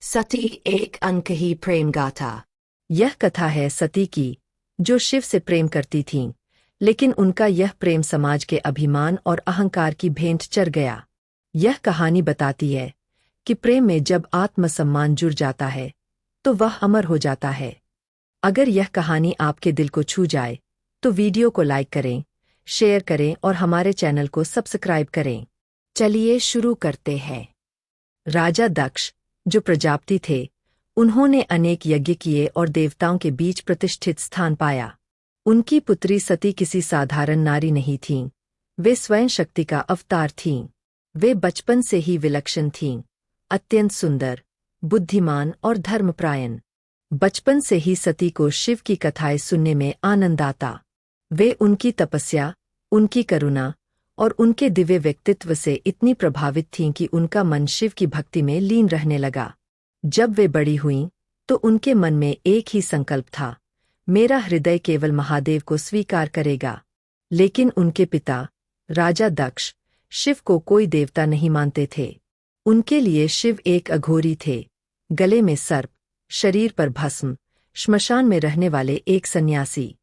सती एक अनकही प्रेम गाथा। यह कथा है सती की, जो शिव से प्रेम करती थीं, लेकिन उनका यह प्रेम समाज के अभिमान और अहंकार की भेंट चढ़ गया। यह कहानी बताती है कि प्रेम में जब आत्मसम्मान जुड़ जाता है तो वह अमर हो जाता है। अगर यह कहानी आपके दिल को छू जाए तो वीडियो को लाइक करें, शेयर करें और हमारे चैनल को सब्सक्राइब करें। चलिए शुरू करते हैं। राजा दक्ष, जो प्रजापति थे, उन्होंने अनेक यज्ञ किए और देवताओं के बीच प्रतिष्ठित स्थान पाया। उनकी पुत्री सती किसी साधारण नारी नहीं थीं, वे स्वयं शक्ति का अवतार थीं। वे बचपन से ही विलक्षण थीं, अत्यंत सुंदर, बुद्धिमान और धर्मपरायण। बचपन से ही सती को शिव की कथाएं सुनने में आनंद आता। वे उनकी तपस्या, उनकी करुणा और उनके दिव्य व्यक्तित्व से इतनी प्रभावित थीं कि उनका मन शिव की भक्ति में लीन रहने लगा। जब वे बड़ी हुईं तो उनके मन में एक ही संकल्प था, मेरा हृदय केवल महादेव को स्वीकार करेगा। लेकिन उनके पिता, राजा दक्ष, शिव को कोई देवता नहीं मानते थे। उनके लिए शिव एक अघोरी थे, गले में सर्प, शरीर पर भस्म, श्मशान में रहने वाले एक सन्यासी।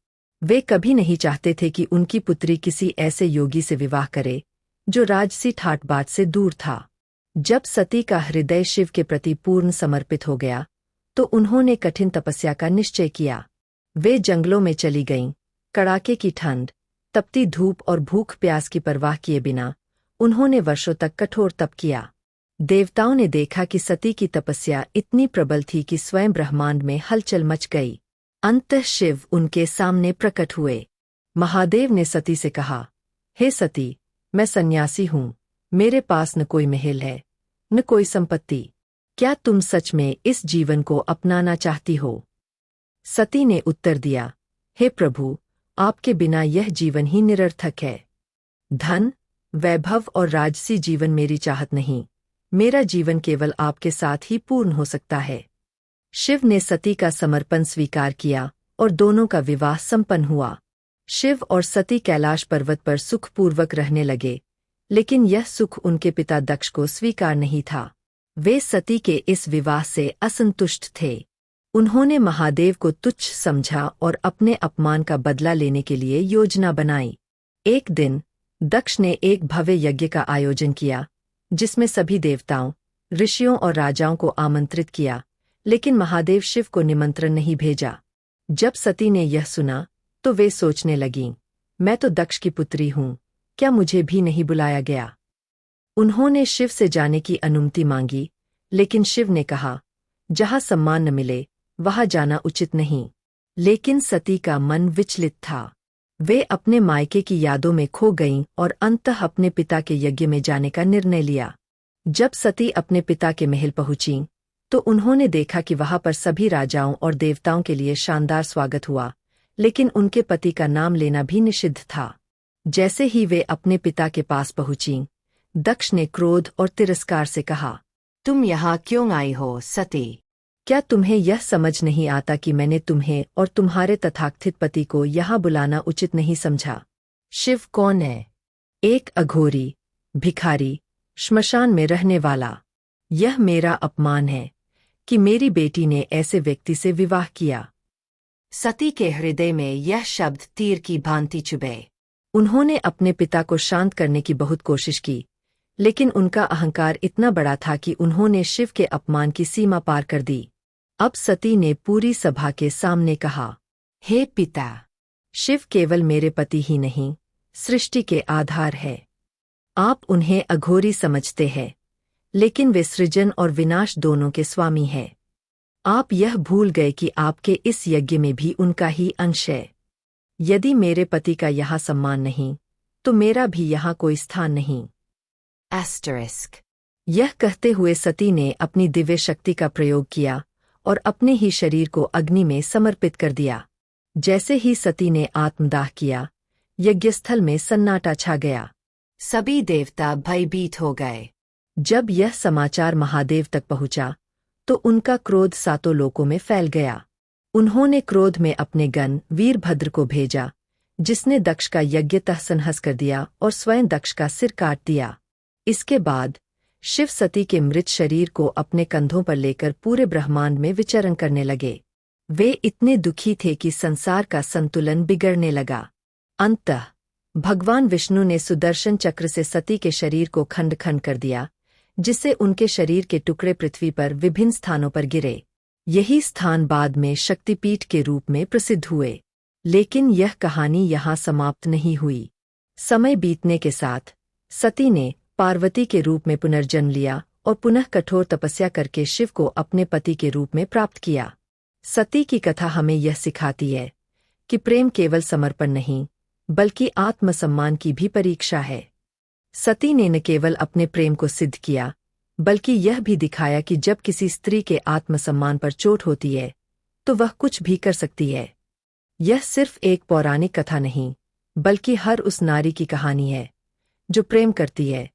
वे कभी नहीं चाहते थे कि उनकी पुत्री किसी ऐसे योगी से विवाह करे जो राजसी ठाट बाट से दूर था। जब सती का हृदय शिव के प्रति पूर्ण समर्पित हो गया तो उन्होंने कठिन तपस्या का निश्चय किया। वे जंगलों में चली गईं, कड़ाके की ठंड, तपती धूप और भूख प्यास की परवाह किए बिना उन्होंने वर्षों तक कठोर तप किया। देवताओं ने देखा कि सती की तपस्या इतनी प्रबल थी कि स्वयं ब्रह्मांड में हलचल मच गई। अंततः शिव उनके सामने प्रकट हुए। महादेव ने सती से कहा, हे सती, मैं सन्यासी हूँ, मेरे पास न कोई महल है, न कोई संपत्ति। क्या तुम सच में इस जीवन को अपनाना चाहती हो? सती ने उत्तर दिया, हे प्रभु, आपके बिना यह जीवन ही निरर्थक है। धन, वैभव और राजसी जीवन मेरी चाहत नहीं, मेरा जीवन केवल आपके साथ ही पूर्ण हो सकता है। शिव ने सती का समर्पण स्वीकार किया और दोनों का विवाह संपन्न हुआ। शिव और सती कैलाश पर्वत पर सुखपूर्वक रहने लगे, लेकिन यह सुख उनके पिता दक्ष को स्वीकार नहीं था। वे सती के इस विवाह से असंतुष्ट थे। उन्होंने महादेव को तुच्छ समझा और अपने अपमान का बदला लेने के लिए योजना बनाई। एक दिन दक्ष ने एक भव्य यज्ञ का आयोजन किया, जिसमें सभी देवताओं, ऋषियों और राजाओं को आमंत्रित किया, लेकिन महादेव शिव को निमंत्रण नहीं भेजा। जब सती ने यह सुना तो वे सोचने लगीं, मैं तो दक्ष की पुत्री हूँ, क्या मुझे भी नहीं बुलाया गया? उन्होंने शिव से जाने की अनुमति मांगी, लेकिन शिव ने कहा, जहाँ सम्मान न मिले वहाँ जाना उचित नहीं। लेकिन सती का मन विचलित था। वे अपने मायके की यादों में खो गईं और अंततः अपने पिता के यज्ञ में जाने का निर्णय लिया। जब सती अपने पिता के महल पहुंचीं तो उन्होंने देखा कि वहां पर सभी राजाओं और देवताओं के लिए शानदार स्वागत हुआ, लेकिन उनके पति का नाम लेना भी निषिद्ध था। जैसे ही वे अपने पिता के पास पहुंचीं, दक्ष ने क्रोध और तिरस्कार से कहा, तुम यहाँ क्यों आई हो सती? क्या तुम्हें यह समझ नहीं आता कि मैंने तुम्हें और तुम्हारे तथाकथित पति को यहाँ बुलाना उचित नहीं समझा? शिव कौन है? एक अघोरी, भिखारी, श्मशान में रहने वाला। यह मेरा अपमान है कि मेरी बेटी ने ऐसे व्यक्ति से विवाह किया। सती के हृदय में यह शब्द तीर की भांति चुभे। उन्होंने अपने पिता को शांत करने की बहुत कोशिश की, लेकिन उनका अहंकार इतना बड़ा था कि उन्होंने शिव के अपमान की सीमा पार कर दी। अब सती ने पूरी सभा के सामने कहा, हे पिता, शिव केवल मेरे पति ही नहीं, सृष्टि के आधार है। आप उन्हें अघोरी समझते हैं, लेकिन वे सृजन और विनाश दोनों के स्वामी हैं। आप यह भूल गए कि आपके इस यज्ञ में भी उनका ही अंश है। यदि मेरे पति का यहाँ सम्मान नहीं, तो मेरा भी यहाँ कोई स्थान नहीं। एस्टरिस्क। यह कहते हुए सती ने अपनी दिव्य शक्ति का प्रयोग किया और अपने ही शरीर को अग्नि में समर्पित कर दिया। जैसे ही सती ने आत्मदाह किया, यज्ञस्थल में सन्नाटा छा गया। सभी देवता भयभीत हो गए। जब यह समाचार महादेव तक पहुंचा तो उनका क्रोध सातों लोकों में फैल गया। उन्होंने क्रोध में अपने गण वीरभद्र को भेजा, जिसने दक्ष का यज्ञ तहस नहस कर दिया और स्वयं दक्ष का सिर काट दिया। इसके बाद शिव सती के मृत शरीर को अपने कंधों पर लेकर पूरे ब्रह्मांड में विचरण करने लगे। वे इतने दुखी थे कि संसार का संतुलन बिगड़ने लगा। अंततः भगवान विष्णु ने सुदर्शन चक्र से सती के शरीर को खंड खंड कर दिया, जिससे उनके शरीर के टुकड़े पृथ्वी पर विभिन्न स्थानों पर गिरे। यही स्थान बाद में शक्तिपीठ के रूप में प्रसिद्ध हुए। लेकिन यह कहानी यहाँ समाप्त नहीं हुई। समय बीतने के साथ सती ने पार्वती के रूप में पुनर्जन्म लिया और पुनः कठोर तपस्या करके शिव को अपने पति के रूप में प्राप्त किया। सती की कथा हमें यह सिखाती है कि प्रेम केवल समर्पण नहीं, बल्कि आत्मसम्मान की भी परीक्षा है। सती ने न केवल अपने प्रेम को सिद्ध किया, बल्कि यह भी दिखाया कि जब किसी स्त्री के आत्मसम्मान पर चोट होती है, तो वह कुछ भी कर सकती है। यह सिर्फ एक पौराणिक कथा नहीं, बल्कि हर उस नारी की कहानी है जो प्रेम करती है,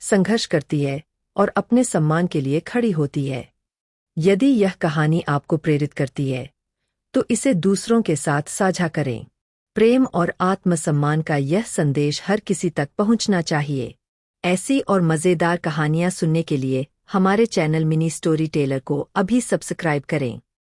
संघर्ष करती है और अपने सम्मान के लिए खड़ी होती है। यदि यह कहानी आपको प्रेरित करती है, तो इसे दूसरों के साथ साझा करें। प्रेम और आत्मसम्मान का यह संदेश हर किसी तक पहुंचना चाहिए। ऐसी और मज़ेदार कहानियां सुनने के लिए हमारे चैनल मिनी स्टोरी टेलर को अभी सब्सक्राइब करें।